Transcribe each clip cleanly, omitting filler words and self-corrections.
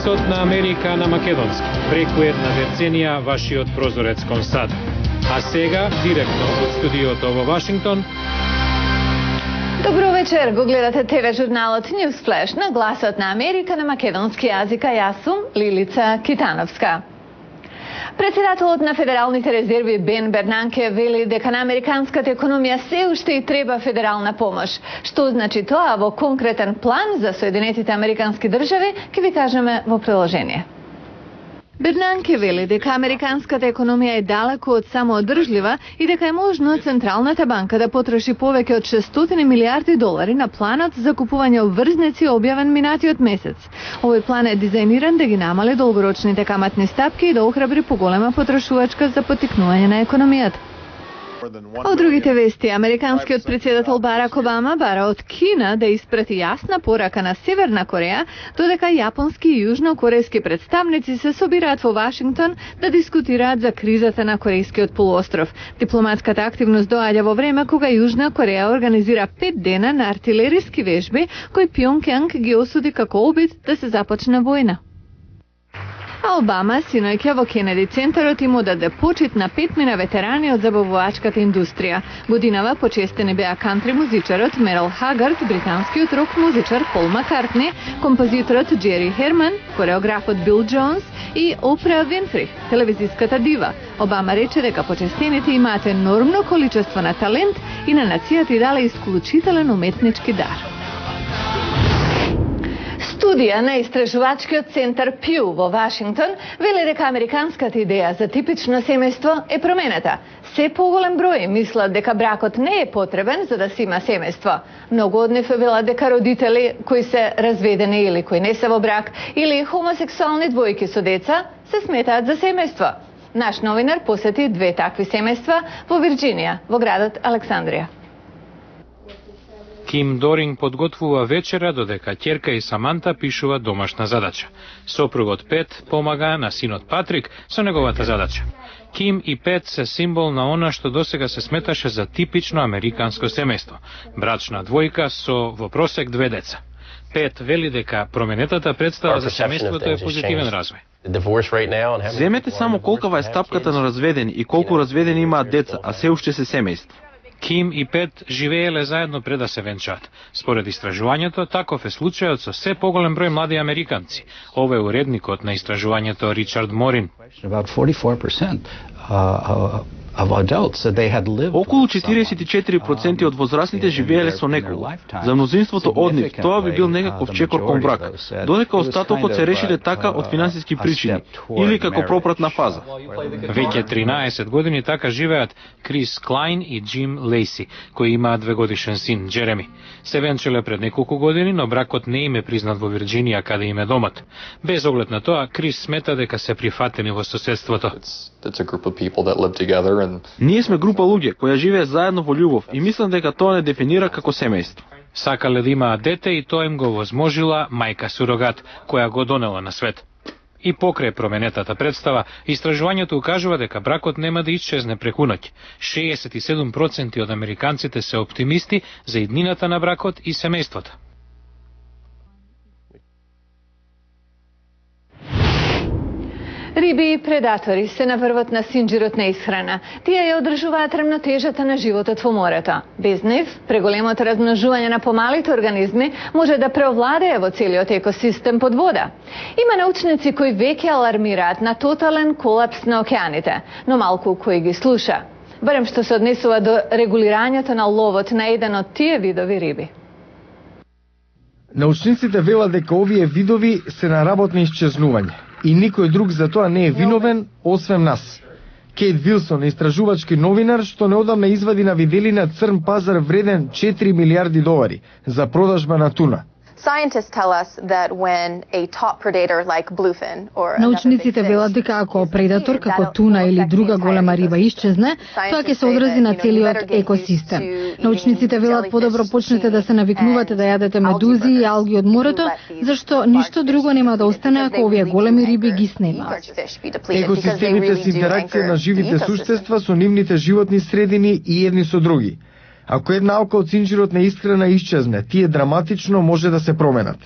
Гласот на Америка на македонски. Преку една деценија вашиот прозорец кон САД. А сега, директно од студиото во Вашингтон. Добро вечер, го гледате ТВ журналот News Flash на Гласот на Америка на македонски јазик, а јас сум Лилица Китановска. Председателот на Федералните резерви Бен Бернанке вели дека на американската економија се уште и треба федерална помош. Што значи тоа во конкретен план за Соединетите американски држави, ќе ви кажеме во приложение. Бернанке вели дека американската економија е далеку од самоодржлива и дека е можно Централната банка да потроши повеќе од 600 милиарди долари на планот за купување обврзници објавен минатиот месец. Овој план е дизајниран да ги намали долгорочните каматни стапки и да охрабри поголема потрошувачка за поттикнување на економијата. Од другите вести, американскиот председател Барак Обама бара од Кина да испрати јасна порака на Северна Кореја, додека јапонски и јужнокорејски представници се собираат во Вашингтон да дискутираат за кризата на Корејскиот полуостров. Дипломатската активност доаѓа во време кога Јужна Кореја организира 5 дена на артилериски вежби, кои Пјонкјанг ги осуди како обид да се започне војна. А Обама синоќа во Кенеди центарот им одаде почит на 5 мина ветерани од забавувачката индустрија. Годинава почестени беа кантри музичарот Мерл Хагард, британскиот рок музичар Пол Маккартни, композиторот Джери Херман, кореографот Бил Джонс и Опра Винфри, телевизиската дива. Обама рече дека почестените имаат енормно количество на талент и на нацијата и дале исклучителен уметнички дар. Студија на истражувачкиот центар Пју во Вашингтон вели дека американската идеја за типично семејство е променета. Се поголем број мислат дека бракот не е потребен за да се има семејство. Многу од нив велат дека родители кои се разведени или кои не се во брак или хомосексуални двојки со деца се сметаат за семејство. Наш новинар посети 2 такви семејства во Вирџинија, во градот Александрија. Ким Доринг подготвува вечера додека ќерка и Саманта пишува домашна задача. Сопругот Пет помага на синот Патрик со неговата задача. Ким и Пет се символ на она што досега се сметаше за типично американско семејство. Брачна двојка со во просек 2 деца. Пет вели дека променетата представа за семејството е позитивен развој. Земете само колкава е стапката на разведени и колку разведени имаат деца, а се уште се семејство. Ким и Пет живееле заедно пред да се венчаат. Според истражувањето, таков е случајот со се поголем број млади американци. Ова е уредникот на истражувањето Ричард Морин. Околу 44% од возрастните живееле со некого. За мнозинството од нив тоа би бил некаков чекор кон брак, додека остатокот се решиле така од финансиски причини или како пропратна фаза. Веќе 13 години така живеат Крис Клайн и Джим Лейси, кои имаат 2-годишен син Джереми. Се венчале пред неколку години, но бракот не им е признат во Вирџинија, каде им е домот. Без оглед на тоа, Крис смета дека се прифатени во соседството. Ние сме група луѓе која живее заедно во љубов и мислам дека тоа не дефинира како семејство. Сакале да имаат дете и тоа им го возможила мајка сурогат, која го донела на свет. И покрај променетата представа, истражувањето укажува дека бракот нема да исчезне преку ноќ. 67% од американците се оптимисти за иднината на бракот и семејството. Риби и предатори се наврват на синџирот на исхрана. Тие ја одржуваат рамнотежата на животот во морето. Без нив, преголемото размножување на помалите организми може да преовладее во целиот екосистем под вода. Има научници кои веќе алармираат на тотален колапс на океаните, но малку кои ги слуша. Барем што се однесува до регулирањето на ловот на еден од тие видови риби. Научниците велат дека овие видови се на работ на исчезнување и никој друг за тоа не е виновен, освен нас. Кейт Вилсон е истражувачки новинар што неодамна извади на виделина црн пазар вреден 4 милиарди долари за продажба на туна. Научниците велат дека ако предатор како туна или друга голема риба исчезне, тоа ќе се одрази на целиот екосистем. Научниците велат подобро почнете да се навикнувате да јадете медузи и алги од морето, зашто ништо друго нема да остане ако овие големи риби ги снемаат. Екосистемите се интеракција на живите суштества со нивните животни средини и едни со други. Ако една алка од синџирот на исхрана исчезне, тие драматично може да се променат.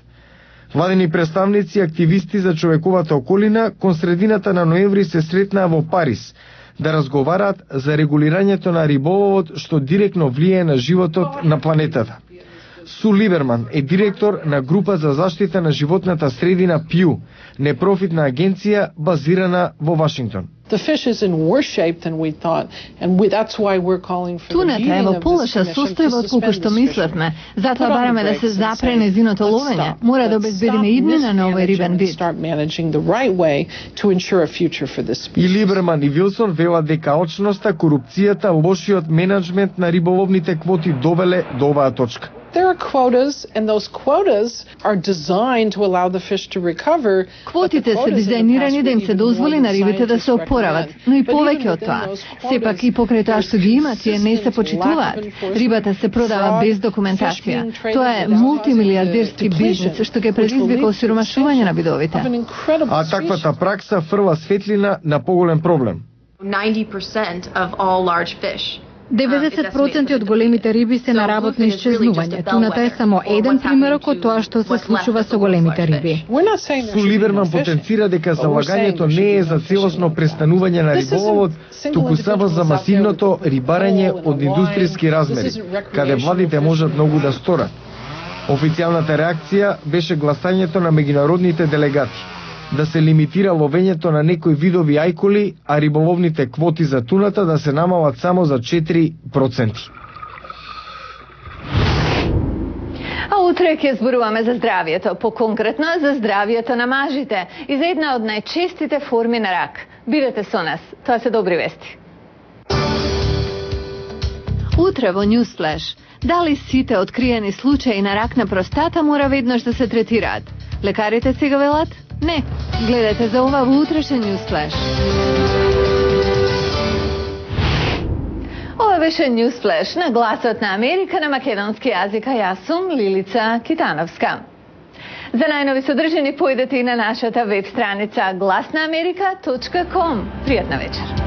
Владини представници и активисти за човековата околина кон средината на ноември се сретнаа во Париз да разговараат за регулирањето на риболовот што директно влијае на животот на планетата. Су Либерман е директор на група за заштита на животната средина Пју, непрофитна агенција базирана во Вашингтон. Туната е во полоша состојба од колку што мислевме. Затоа бараме да се запре незиното ловење. Мора да обезбедиме иднина на овој рибен вид. И Либерман и Вилсон велат дека алчноста, корупцијата, лошиот менеджмент на риболовните квоти довеле до оваа точка. There are quotas, and those quotas are designed to allow the fish to recover. Квотите се дизајнирани да им се дозволи на рибите да се опорават, но и повеќе од тоа. Сепак и покрај тоа што ги има, тие не се почитуваат. Рибата се продава без документација. Тоа е мултимилиардерски бизнис што ќе предизвика осиромашување на видовите. А таквата пракса фрла светлина на поголем проблем. 90% of all large fish 90% од големите риби се на работно исчезнување. Туната е само еден примерок од тоа што се случува со големите риби. Су Либерман потенцира дека залагањето не е за целосно престанување на риболовот, туку само за масивното рибарење од индустријски размери, каде владите можат многу да сторат. Официјалната реакција беше гласањето на меѓународните делегати да се лимитира ловењето на некои видови ајкули, а риболовните квоти за туната да се намалат само за 4%. А утре ќе зборуваме за здравието, поконкретно за здравието на мажите и за една од најчестите форми на рак. Бидете со нас, тоа се добри вести. Утре во Newsflash, дали сите откриени случаи на рак на простата мора веднаш да се третираат? Лекарите сега велат? Не, гледате за ова во утрешен Newsflash. Ова беше Newsflash на гласот на Америка на македонски јазик, а јас сум Лилица Китановска. За најнови содржини појдете и на нашата веб страница glasnaamerika.com. Пријатна вечер.